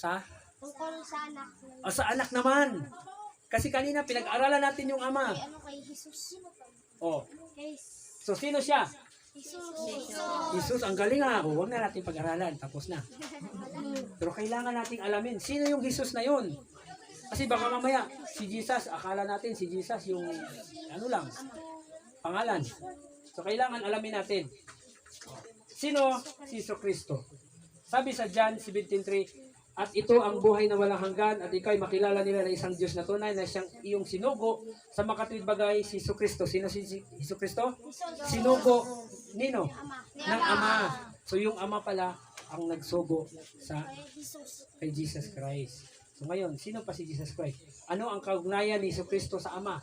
Sa? Tungkol sa anak. Sa anak naman. Kasi kanina pinag-aralan natin yung ama. Kay Jesus. Oh. Kay So sino siya? Jesus. Jesus, ang galing ha. Huwag na natin pag-aralan. Tapos na. Pero kailangan nating alamin, sino yung Jesus na yun? Kasi baka mamaya, si Jesus, akala natin si Jesus yung, ano lang, pangalan. So kailangan alamin natin. Sino? Si Jesucristo. Sabi sa John 17:3, at ito ang buhay na walang hanggan, at ikaw'y makilala nila na isang Diyos na tunay na siyang iyong sinugo sa makatuwid bagay si Jesucristo. Sino si Jesucristo? Sinugo nino? Ng Ama. So yung Ama pala ang nagsugo sa kay Jesus Christ. So ngayon, sino pa si Jesus Christ? Ano ang kaugnayan ni Jesucristo sa Ama?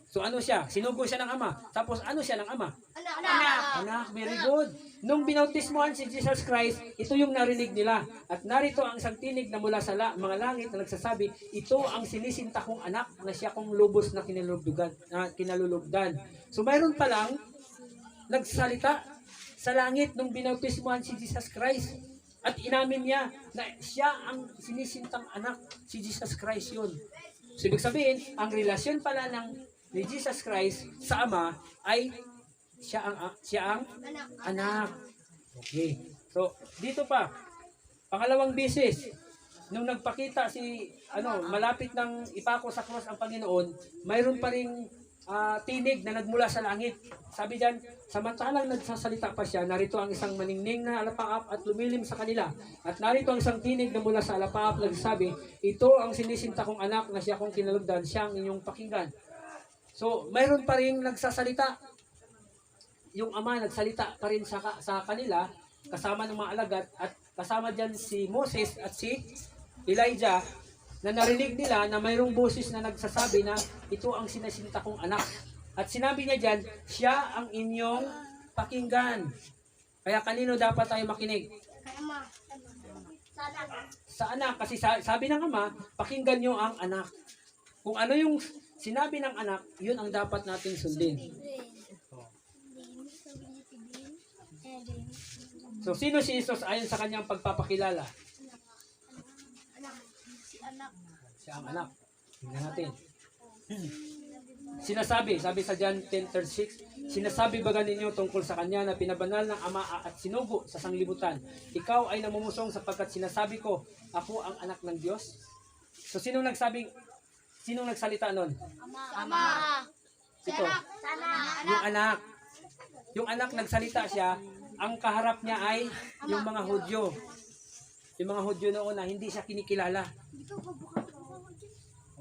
So ano siya? Sinugo siya ng Ama. Tapos ano siya ng Ama? Anak, very good. Nung binautismohan si Jesus Christ, ito yung narinig nila. At narito ang isang tinig na mula sa mga langit na nagsasabi, ito ang sinisinta kong anak na siya kong lubos na kinalulugdan. So mayroon pa lang nagsalita sa langit nung binautismohan si Jesus Christ. At inamin niya na siya ang sinisintang anak, si Jesus Christ yun. So ibig sabihin, ang relasyon pala ni Jesus Christ sa Ama ay siya ang anak. Okay. So dito pa, pangalawang beses, nung nagpakita malapit ng ipako sa cross ang Panginoon, mayroon pa ring tinig na nagmula sa langit. Sabi diyan, samantalang nagsasalita pa siya, narito ang isang maningning na alapaap at lumilim sa kanila. At narito ang isang tinig na mula sa alapaap nagsasabi, ito ang sinisinta kong anak na siya kong kinalugdan, siya ang inyong pakinggan. So, mayroon pa rin nagsasalita. Yung Ama nagsalita pa rin sa kanila, kasama ng mga alagad, at kasama dyan si Moses at si Elijah, na narinig nila na mayroong boses na nagsasabi na ito ang sinasinta kong anak. At sinabi niya dyan, siya ang inyong pakinggan. Kaya kanino dapat tayo makinig? Sa anak. Kasi sabi ng Ama, pakinggan nyo ang anak. Kung ano yung sinabi ng anak, yun ang dapat nating sundin. So, sino si Jesus ayon sa kanyang pagpapakilala? Siya ang anak. Tingnan natin. Sabi sa John 10:36, sinasabi baga ninyo tungkol sa kanya na pinabanal ng Ama at sinugo sa sanglibutan. Ikaw ay namumusong sapagkat sinasabi ko, ako ang anak ng Diyos. So, sinong nagsalita nun? Ama. Ito. Yung anak. Yung anak nagsalita siya, ang kaharap niya ay yung mga Hudyo. Yung mga Hudyo noon na hindi siya kinikilala.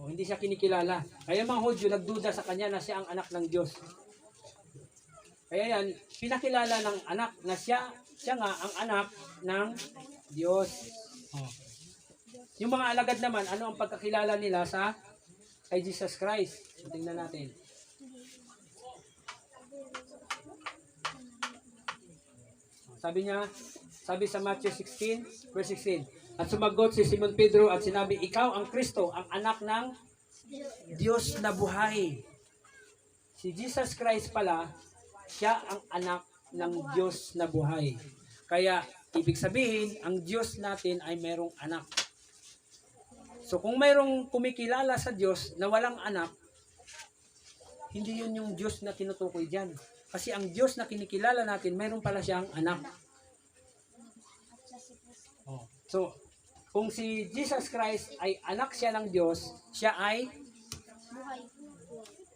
Hindi siya kinikilala. Kaya mga Hudyo nagduda sa kanya na siya ang anak ng Diyos. Kaya yan, pinakilala ng anak na siya nga ang anak ng Diyos. Yung mga alagad naman, ano ang pagkakilala nila kay Jesus Christ? So, tingnan natin. Sabi sa Matthew 16, verse 16, at sumagot si Simon Pedro at sinabi, ikaw ang Kristo, ang anak ng Diyos na buhay. Si Jesus Christ pala, siya ang anak ng Diyos na buhay. Kaya, ibig sabihin, ang Diyos natin ay mayroong anak. So, kung mayroong kumikilala sa Diyos na walang anak, hindi yun yung Diyos na tinutukoy dyan. Kasi ang Diyos na kinikilala natin, mayroon pala siyang anak. So, kung si Jesus Christ ay anak siya ng Diyos, siya ay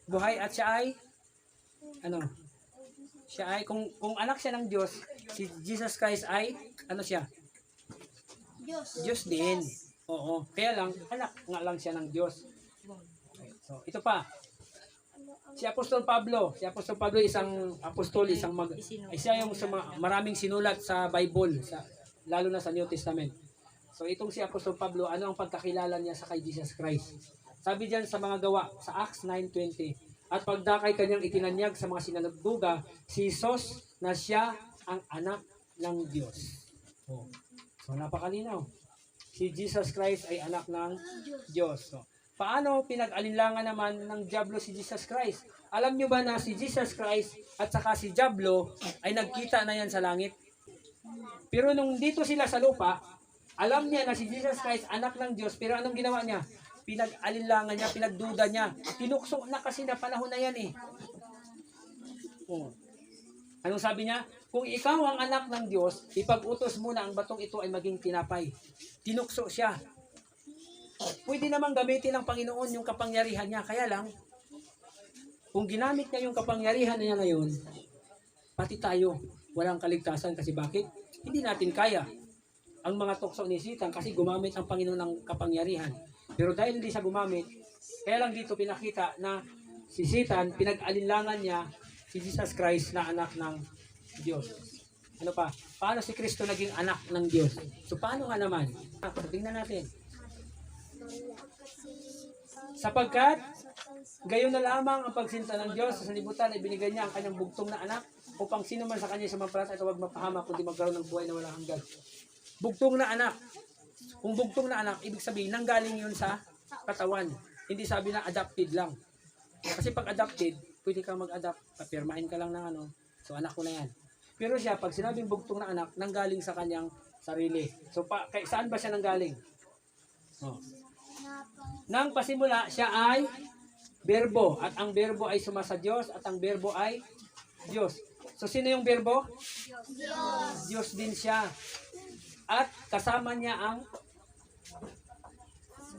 buhay at siya ay Siya ay kung anak siya ng Diyos, si Jesus Christ ay siya? Diyos din. Oo. Kaya lang anak nga lang siya ng Diyos. Okay. So, ito pa. Si Apostol Pablo isang apostol, siya yung maraming sinulat sa Bible, lalo na sa New Testament. So itong si Apostol Pablo, ano ang pagkakilala niya sa kay Jesus Christ? Sabi diyan sa mga gawa, sa Acts 9:20, at pagdakay kanyang itinanyag sa mga sinagduga, si Jesus na siya ang anak ng Diyos. So napakalinaw. Si Jesus Christ ay anak ng Diyos. So, paano pinag-alinlangan naman ng Diablo si Jesus Christ? Alam nyo ba na si Jesus Christ at saka si Diablo ay nagkita na yan sa langit? Pero nung dito sila sa lupa, Alam niya na si Jesus Christ, anak ng Diyos, pero anong ginawa niya? Pinag-alinlangan niya, pinagduda niya. Tinukso na kasi na panahon na yan eh. Oh. Anong sabi niya? Kung ikaw ang anak ng Diyos, ipag-utos mo na ang batong ito ay maging tinapay. Tinukso siya. Pwede namang gamitin ng Panginoon yung kapangyarihan niya. Kaya lang, kung ginamit niya yung kapangyarihan niya ngayon, pati tayo, walang kaligtasan. Kasi bakit? Hindi natin kaya ang mga tukso ni Satan kasi gumamit ang Panginoon ng kapangyarihan. Pero dahil hindi siya gumamit, kaya lang dito pinakita na si Satan, pinag-alinlangan niya si Jesus Christ na anak ng Diyos. Ano pa? Paano si Kristo naging anak ng Diyos? So paano nga naman? Tingnan natin. Sapagkat gayon na lamang ang pagsinta ng Diyos sa sanlibutan ay binigay niya ang kanyang bugtong na anak upang sino man sa kanya sumampalataya ay huwag mapahamak kundi magkaroon ng buhay na walang hanggan. Bugtong na anak. Kung bugtong na anak, ibig sabihin nanggaling yun sa katawan. Hindi sabi na adopted lang. Kasi pag adopted, pwede kang mag-adopt. Papirmahin ka lang ng ano. So anak ko na yan. Pero siya, pag sinabing bugtong na anak, nanggaling sa kanyang sarili. So saan ba siya nanggaling? Oh. Nang pasimula, siya ay berbo. At ang berbo ay sumasa Diyos. At ang berbo ay Diyos. So sino yung berbo? Diyos. Diyos din siya. At kasama niya ang,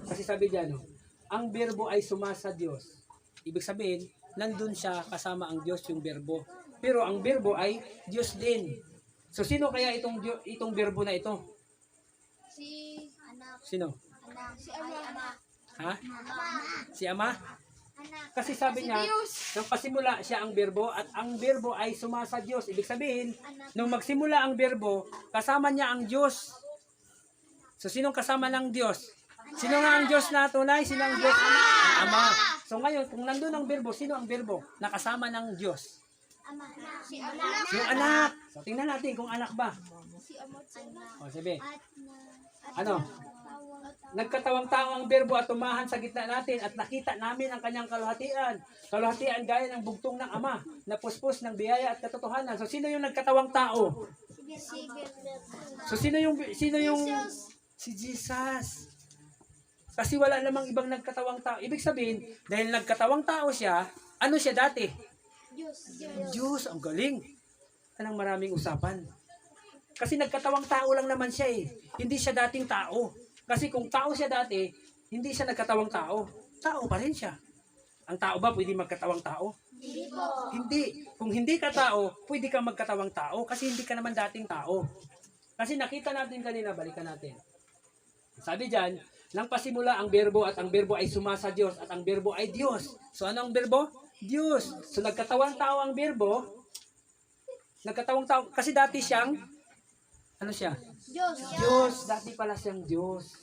kasi sabi diyan, no, ang berbo ay sumasa Diyos. Ibig sabihin, nandun siya kasama ang Diyos yung berbo. Pero ang berbo ay Diyos din. So sino kaya itong berbo na ito? Si anak. Sino? Anak. Si anak. Ha? Ama. Si Ama? Anak. Kasi sabi niya, Diyos. nang pasimula siya ang berbo at ang berbo ay sumasa Diyos. Ibig sabihin, Anak. nung magsimula ang berbo, kasama niya ang Diyos. So sinong kasama ng Diyos? Sino nga ang Diyos na tunay? Sino ang Diyos? Ang Ama. So ngayon, kung nandun ang berbo, sino ang berbo? Nakasama ng Diyos. Ama. Si anak. Yung anak. So tingnan natin kung anak ba. Si amat. O sabi, At ano? Nagkatawang tao ang berbo at tumahan sa gitna natin at nakita namin ang kanyang kaluhatian. Kaluhatian gaya ng bugtong ng Ama, na puspos ng biyaya at katotohanan. So sino yung nagkatawang tao? Si So sino yung si Jesus? Kasi wala namang ibang nagkatawang tao. Ibig sabihin, dahil nagkatawang tao siya, ano siya dati? Diyos. Diyos, ang galing. Anong maraming usapan. Kasi nagkatawang tao lang naman siya eh. Hindi siya dating tao. Kasi kung tao siya dati, hindi siya nagkatawang tao. Tao pa rin siya. Ang tao ba pwede magkatawang tao? Hindi po. Hindi. Kung hindi ka tao, pwede ka magkatawang tao kasi hindi ka naman dating tao. Kasi nakita natin kanina, balikan natin. Sabi dyan, nang pasimula ang berbo at ang berbo ay sumasa Diyos at ang berbo ay Diyos. So ano ang berbo? Diyos. So nagkatawang tao ang berbo. Nagkatawang tao. Kasi dati siyang, ano siya? Diyos. Diyos. Dati pala siyang Diyos.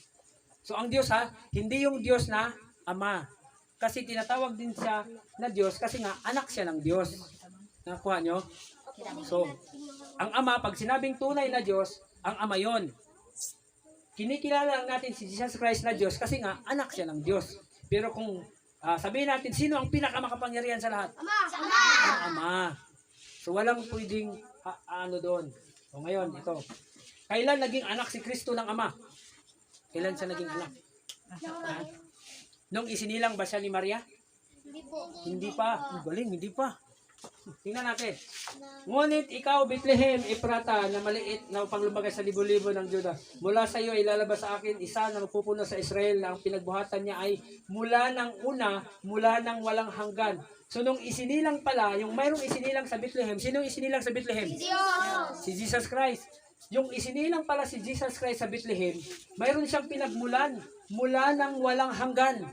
So ang Diyos ha, hindi yung Diyos na Ama. Kasi tinatawag din siya na Diyos kasi nga anak siya ng Diyos. Nakuha nyo? So, ang Ama, pag sinabing tunay na Diyos, ang Ama yon. Kinikilala lang natin si Jesus Christ na Diyos kasi nga anak siya ng Diyos. Pero kung sabihin natin, sino ang pinakamakapangyarihan sa lahat? Ama. Ang Ama. So walang pwedeng ano doon. So ngayon, ito. Kailan naging anak si Kristo ng Ama? Kailan siya naging anak? Ha? Nung isinilang ba siya ni Maria? Hindi po. Hindi pa. Ang galing, hindi pa. Tingnan natin. Ngunit ikaw, Bethlehem, Ephrata, na maliit na panglumagay sa libo-libo ng Juda. Mula sa iyo, ilalabas sa akin isa na magpupuno sa Israel na ang pinagbuhatan niya ay mula ng una, mula ng walang hanggan. So nung isinilang pala, yung mayroong isinilang sa Bethlehem, sinong isinilang sa Bethlehem? Diyos. Si Jesus Christ. Yung isinilang pala si Jesus Christ sa Bethlehem, mayroon siyang pinagmulan mula ng walang hanggan.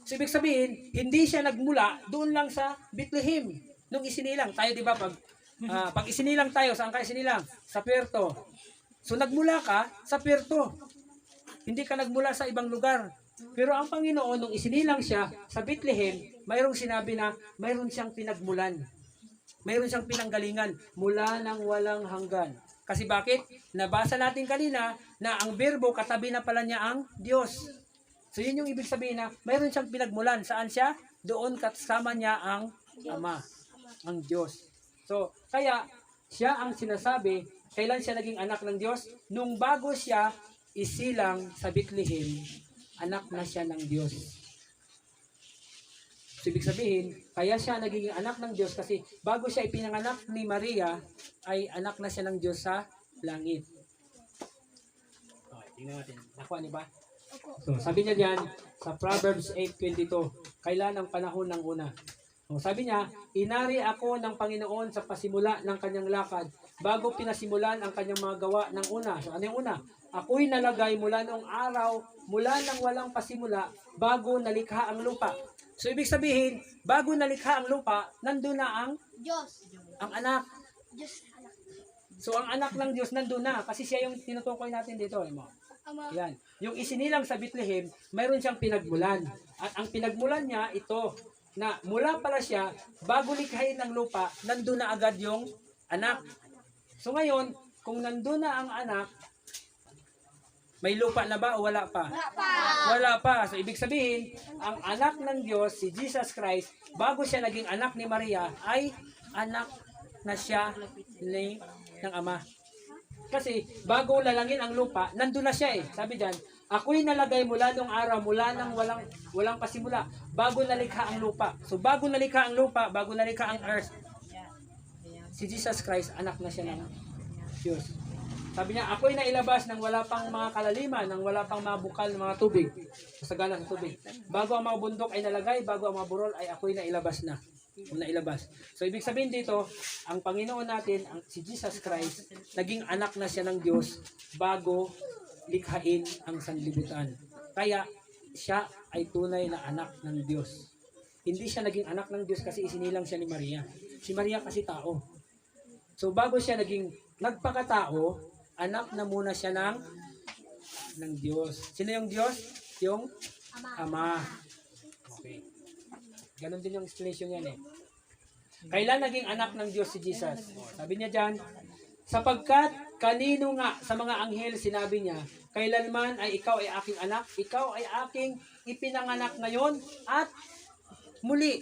So ibig sabihin, hindi siya nagmula doon lang sa Bethlehem. Nung isinilang, tayo di ba pag isinilang tayo, saan ka isinilang? Sa Puerto. So nagmula ka sa Puerto. Hindi ka nagmula sa ibang lugar. Pero ang Panginoon, nung isinilang siya sa Bethlehem, mayroong sinabi na mayroon siyang pinagmulan. Mayroon siyang pinanggalingan mula ng walang hanggan. Kasi bakit? Nabasa natin kanina na ang berbo katabi na pala niya ang Diyos. So yun yung ibig sabihin na mayroon siyang pinagmulan. Saan siya? Doon kasama niya ang Ama, ang Diyos. So kaya siya ang sinasabi, kailan siya naging anak ng Diyos? Nung bago siya isilang sa Bethlehem, anak na siya ng Diyos. So, ibig sabihin, kaya siya nagiging anak ng Diyos kasi bago siya ipinanganak ni Maria, ay anak na siya ng Diyos sa langit. Okay, tingnan natin. Nakuha niyo ba? So, sabi niya diyan sa Proverbs 8:22, kailan ang panahon ng una? So, sabi niya, inari ako ng Panginoon sa pasimula ng kanyang lakad bago pinasimulan ang kanyang mga gawa ng una. So, ano yung una? Ako'y nalagay mula noong araw, mula nang walang pasimula, bago nalikha ang lupa. So, ibig sabihin, bago nalikha ang lupa, nandun na ang Diyos. anak. Diyos anak. So, ang anak ng Diyos nandun na kasi siya yung tinutukoy natin dito. Mo. Ama. Yan. Yung isinilang sa Bethlehem, mayroon siyang pinagmulan. At ang pinagmulan niya, ito, na mula pala siya, bago likhain ng lupa, nandun na agad yung anak. So ngayon, kung nandun na ang anak, may lupa na ba o wala pa? Wala pa. Wala pa. So ibig sabihin, ang anak ng Diyos, si Jesus Christ, bago siya naging anak ni Maria, ay anak na siya ng Ama. Kasi bago lalangin ang lupa, nandun na siya eh. Sabi diyan, ako'y nalagay mula nung araw, mula nang walang pasimula, bago nalikha ang lupa. So bago nalikha ang lupa, bago nalikha ang earth, si Jesus Christ, anak na siya ng Diyos. Sabi niya, ako'y nailabas nang wala pang mga kalaliman, nang wala pang mga bukal ng mga tubig, kasagana sa tubig. Bago ang mga bundok ay nalagay, bago ang mga burol ay ako'y nailabas na. Nailabas. So, ibig sabihin dito, ang Panginoon natin, si Jesus Christ, naging anak na siya ng Diyos bago likhain ang sanlibutan. Kaya, siya ay tunay na anak ng Diyos. Hindi siya naging anak ng Diyos kasi isinilang siya ni Maria. Si Maria kasi tao. So, bago siya naging nagpakatao, anak na muna siya ng Diyos. Sino yung Diyos? Yung Ama. Okay. Ganon din yung explanation yan eh. Kailan naging anak ng Diyos si Jesus? Sabi niya dyan, sapagkat kanino nga sa mga anghel sinabi niya, kailanman ay ikaw ay aking anak, ikaw ay aking ipinanganak ngayon at muli.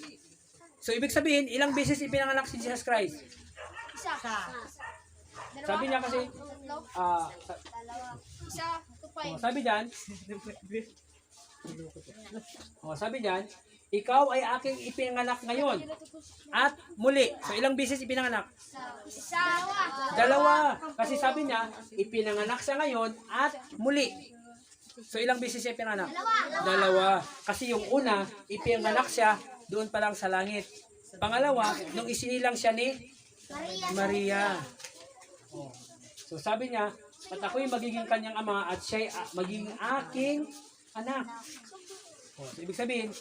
So ibig sabihin, ilang beses ipinanganak si Jesus Christ? Isa. Sabi niya kasi, Dalawa. Isa. Tupay. sabi diyan, ikaw ay aking ipinanganak ngayon at muli. So ilang beses ipinanganak? Isa. Dalawa. Kasi sabi niya, ipinanganak siya ngayon at muli. So ilang beses siya ipinanganak? Dalawa. Kasi yung una, ipinanganak siya doon pa lang sa langit. Pangalawa, nung isinilang siya ni Maria. Oh. So sabi niya, at ako'y magiging kanyang ama at siya'y magiging aking anak. Oh, so ibig sabihin,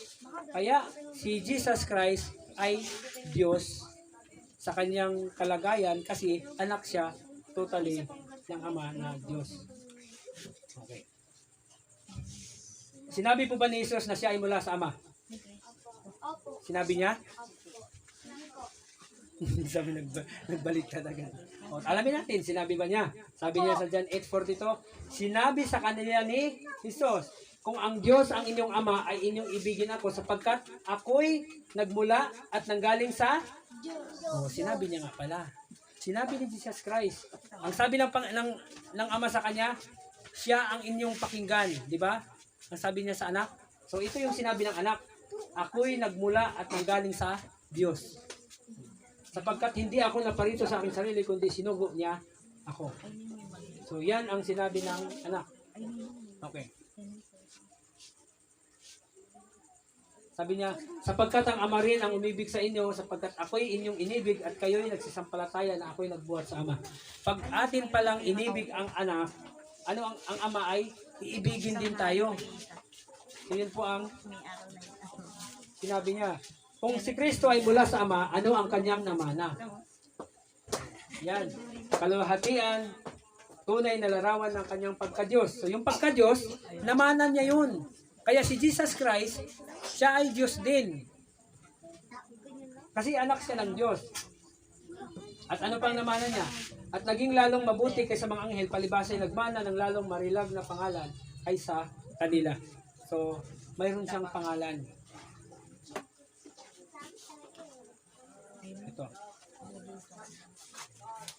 kaya si Jesus Christ ay Diyos sa kanyang kalagayan kasi anak siya totally ng Ama na Diyos. Okay. Sinabi po ba ni Jesus na siya ay mula sa Ama? Opo. Sinabi niya? Sabi nagbalik talaga. O, alamin natin, sinabi ba niya? Sabi niya sa John 8:42, sinabi sa kanila ni Jesus, kung ang Diyos ang inyong Ama ay inyong ibigin ako sapagkat ako'y nagmula at nanggaling sa Oh, sinabi niya nga pala. Sinabi ni Jesus Christ. Ang sabi ng Ama sa kanya, siya ang inyong pakinggan, di ba? Ang sabi niya sa anak. So ito yung sinabi ng anak, ako'y nagmula at nanggaling sa Diyos. Sapagkat hindi ako naparito sa aking sarili, kundi sinugo niya ako. So yan ang sinabi ng anak. Okay. Sabi niya, sapagkat ang Ama rin ang umibig sa inyo, sapagkat ako'y inyong inibig at kayo'y nagsisampalataya na ako'y nagbuhat sa Ama. Pag atin palang inibig ang anak, ano ang Ama ay iibigin din tayo. So yun po ang sinabi niya. Kung si Kristo ay mula sa Ama, ano ang kanyang namana? Yan. Kaluwalhatian, tunay na larawan ng kanyang pagka-Diyos. So yung pagka-Diyos, namana niya yun. Kaya si Jesus Christ, siya ay Diyos din. Kasi anak siya ng Diyos. At ano pang namana niya? At naging lalong mabuti kaysa mga anghel, palibasa ay nagmana ng lalong marilag na pangalan kaysa kanila. So, mayroon siyang pangalan. Ito.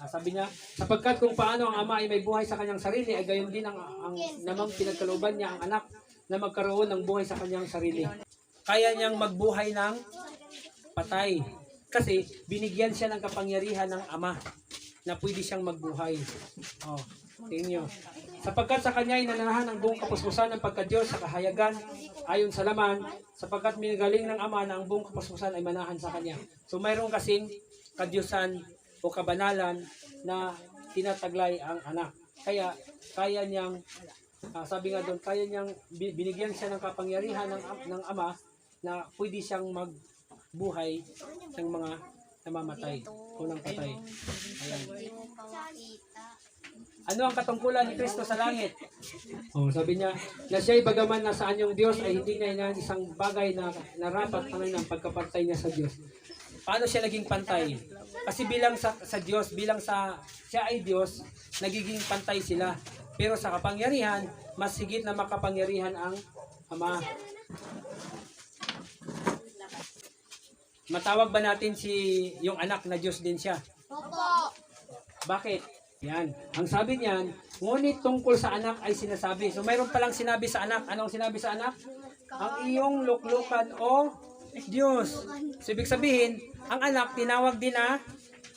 Sabi niya, sapagkat kung paano ang ama ay may buhay sa kanyang sarili, ay gayon din ang namang pinagkalooban niya ang anak na magkaroon ng buhay sa kanyang sarili. Kaya niyang magbuhay ng patay. Kasi binigyan siya ng kapangyarihan ng ama na pwede siyang magbuhay. Oh, tingin nyo. Sapagkat sa kanya ay nananahan ang buong kapuspusan ng pagka-Diyos sa kahayagan ayon sa laman, sapagkat minagaling ng ama na ang buong kapuspusan ay manahan sa kanya. So mayroon kasing kadyusan o kabanalan na tinataglay ang anak. Kaya kaya niyang sabi nga doon, kaya niyang binigyan siya ng kapangyarihan ng ama na pwede siyang magbuhay ng mga namamatay o ng patay. Ayan. Ano ang katungkulan ni Kristo sa langit? Sabi niya, na siya'y bagaman nasa anyong Diyos ay hindi niya inahan isang bagay na narapat ng pagkapantay niya sa Diyos. Paano siya naging pantay? Kasi bilang sa Diyos, bilang siya ay Diyos, nagiging pantay sila. Pero sa kapangyarihan, mas higit na makapangyarihan ang Ama. Matawag ba natin yung anak na Diyos din siya? Opo. Bakit? Yan. Ang sabi niyan, ngunit tungkol sa anak ay sinasabi. So mayroon palang sinabi sa anak. Anong sinabi sa anak? Ang iyong luklukan o Diyos. So ibig sabihin, ang anak tinawag din na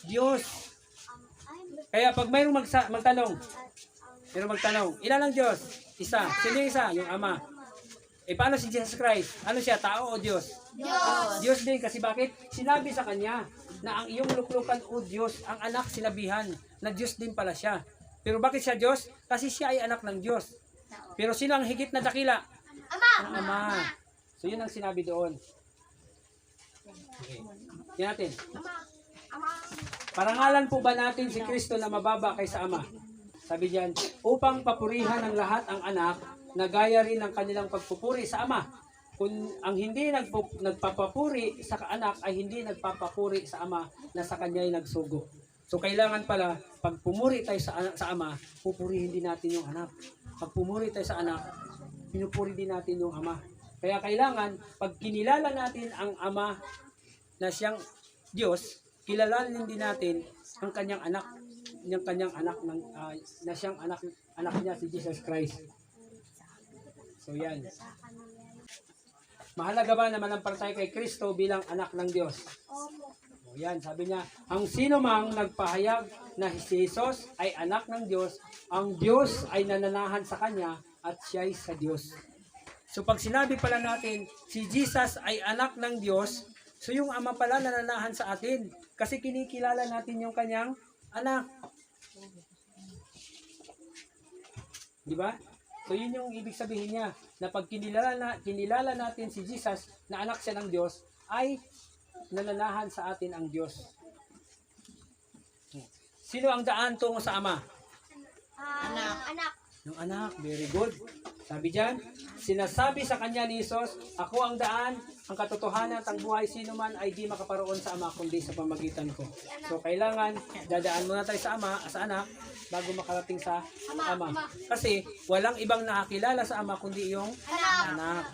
Diyos. Kaya pag mayroong magtanong, ilan ang Diyos? Isa. Sino yung isa? Yung Ama. Paano si Jesus Christ? Ano siya? Tao o Diyos? Diyos. Diyos din. Kasi bakit? Sinabi sa kanya na ang iyong luklukan o Diyos, ang anak sinabihan na Diyos din pala siya. Pero bakit siya Diyos? Kasi siya ay anak ng Diyos. Pero sino ang higit na dakila? Ama. Ang Ama. So yun ang sinabi doon. Okay. Yan natin. Ama. Parangalan po ba natin si Kristo na mababa kaysa Ama? Sabi diyan, upang papurihan ng lahat ang anak, na gaya rin ng kanilang pagpupuri sa Ama. Kung ang hindi nagpapapuri sa anak ay hindi nagpapapuri sa Ama na sa kanya ay nagsugo. So kailangan pala, pag pumuri tayo sa Ama, pupurihin din natin yung anak. Pag pumuri tayo sa anak, pinupuri din natin yung Ama. Kaya kailangan, pag kinilala natin ang Ama na siyang Diyos, kilalanin din natin ang kanyang anak, na siyang anak niya si Jesus Christ. So yan. Mahalaga ba na manampalataya kay Kristo bilang anak ng Diyos? Opo. O yan, sabi niya, ang sino mang nagpahayag na si Jesus ay anak ng Diyos, ang Diyos ay nananahan sa kanya at siya ay sa Diyos. So pag sinabi pala natin, si Jesus ay anak ng Diyos, so yung Ama pala nananahan sa atin kasi kinikilala natin yung kanyang anak. Di ba? So yun yung ibig sabihin niya, na pag kinilala natin si Jesus na anak siya ng Diyos, ay nananahan sa atin ang Diyos. Sino ang daan tungo sa Ama? Anak. Yung anak, very good. Sabi diyan, sinasabi sa kanya ni Jesus, ako ang daan, ang katotohanan at ang buhay, sino man ay di makaparoon sa Ama kundi sa pamagitan ko. So kailangan dadaan muna tayo sa Ama, sa anak, bago makarating sa Ama. Kasi walang ibang nakakilala sa Ama kundi yung Anak. anak.